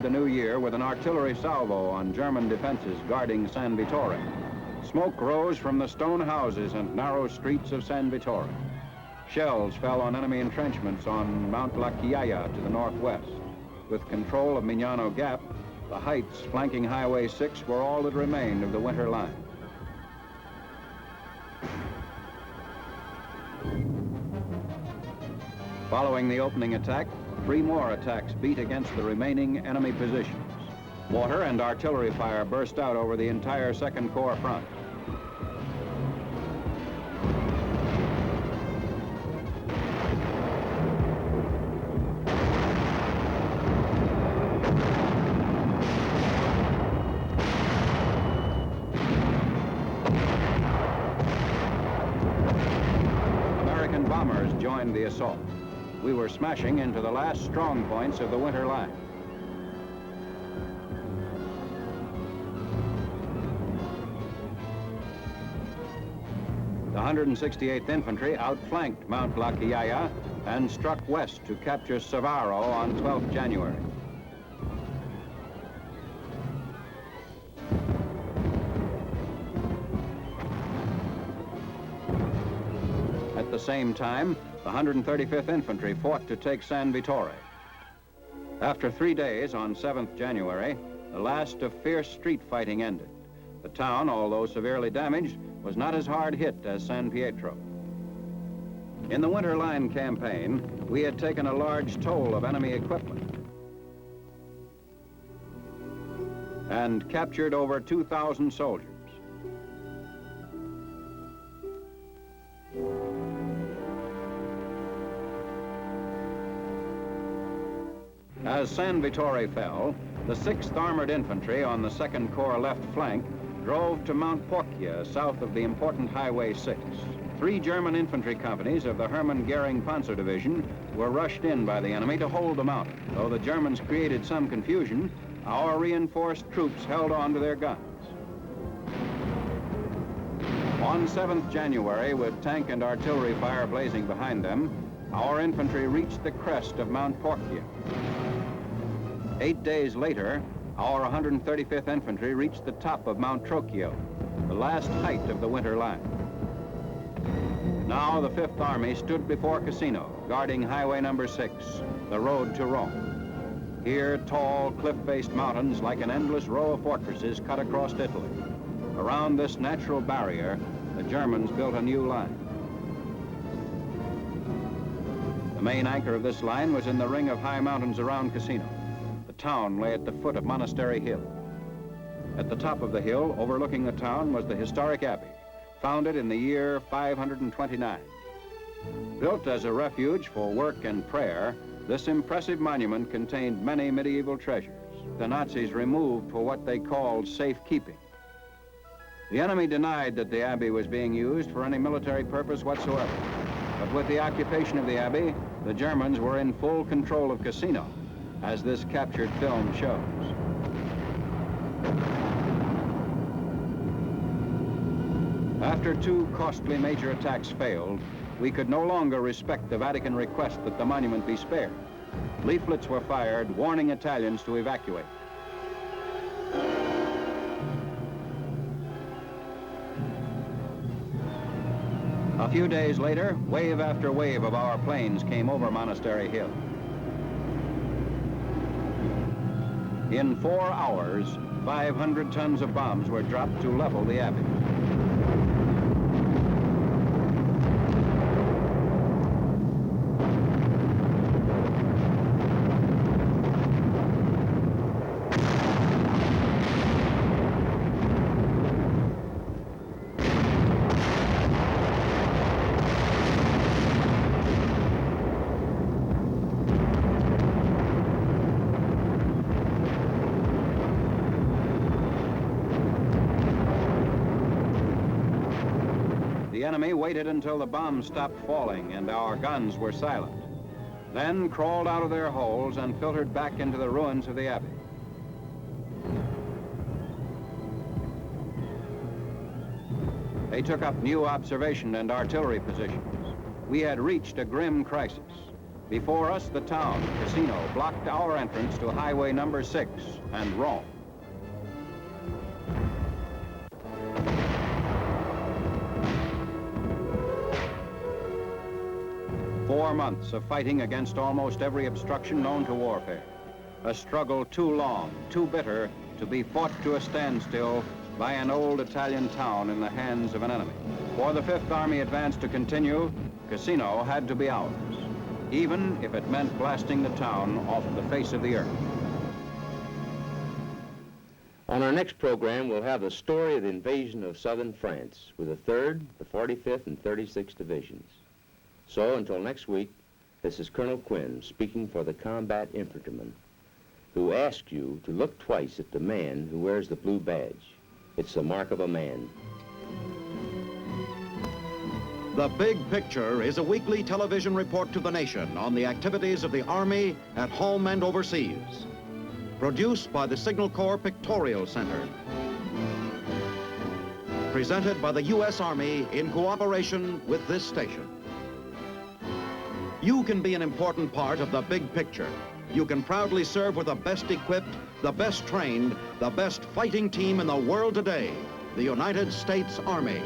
the new year with an artillery salvo on German defenses guarding San Pietro. Smoke rose from the stone houses and narrow streets of San Pietro. Shells fell on enemy entrenchments on Mount La Chiaia to the northwest. With control of Mignano Gap, the heights flanking Highway 6 were all that remained of the winter line. Following the opening attack, 3 more attacks beat against the remaining enemy positions. Mortar and artillery fire burst out over the entire Second Corps front. American bombers joined the assault. We were smashing into the last strong points of the winter line. The 168th Infantry outflanked Mount La Chiaia and struck west to capture Savaro on 12th January. At the same time, the 135th Infantry fought to take San Pietro. After 3 days, on 7th January, the last of fierce street fighting ended. The town, although severely damaged, was not as hard hit as San Pietro. In the Winter Line campaign, we had taken a large toll of enemy equipment and captured over 2,000 soldiers. As San Pietro fell, the 6th Armored Infantry on the 2nd Corps left flank drove to Mount Porcia, south of the important Highway 6. 3 German infantry companies of the Hermann Goering Panzer Division were rushed in by the enemy to hold the mountain. Though the Germans created some confusion, our reinforced troops held on to their guns. On 7th January, with tank and artillery fire blazing behind them, our infantry reached the crest of Mount Porcia. 8 days later, our 135th Infantry reached the top of Mount Trocchio, the last height of the winter line. Now the 5th Army stood before Cassino, guarding Highway number 6, the road to Rome. Here, tall, cliff-faced mountains, like an endless row of fortresses, cut across Italy. Around this natural barrier, the Germans built a new line. The main anchor of this line was in the ring of high mountains around Cassino. The town lay at the foot of Monastery Hill. At the top of the hill, overlooking the town, was the historic abbey, founded in the year 529. Built as a refuge for work and prayer, this impressive monument contained many medieval treasures. The Nazis removed for what they called safekeeping. The enemy denied that the abbey was being used for any military purpose whatsoever. But with the occupation of the abbey, the Germans were in full control of Cassino, as this captured film shows. After 2 costly major attacks failed, we could no longer respect the Vatican request that the monument be spared. Leaflets were fired warning Italians to evacuate. A few days later, wave after wave of our planes came over Monastery Hill. In 4 hours, 500 tons of bombs were dropped to level the abbey. The enemy waited until the bombs stopped falling and our guns were silent, then crawled out of their holes and filtered back into the ruins of the abbey. They took up new observation and artillery positions. We had reached a grim crisis. Before us, the town, Cassino, blocked our entrance to Highway number 6 and Rome. Four months of fighting against almost every obstruction known to warfare. A struggle too long, too bitter, to be fought to a standstill by an old Italian town in the hands of an enemy. For the Fifth Army advance to continue, Cassino had to be ours, even if it meant blasting the town off the face of the earth. On our next program, we'll have the story of the invasion of southern France with the 3rd, the 45th, and 36th Divisions. So, until next week, this is Colonel Quinn speaking for the combat infantryman, who asks you to look twice at the man who wears the blue badge. It's the mark of a man. The Big Picture is a weekly television report to the nation on the activities of the Army at home and overseas. Produced by the Signal Corps Pictorial Center. Presented by the U.S. Army in cooperation with this station. You can be an important part of the big picture. You can proudly serve with the best equipped, the best trained, the best fighting team in the world today, the United States Army.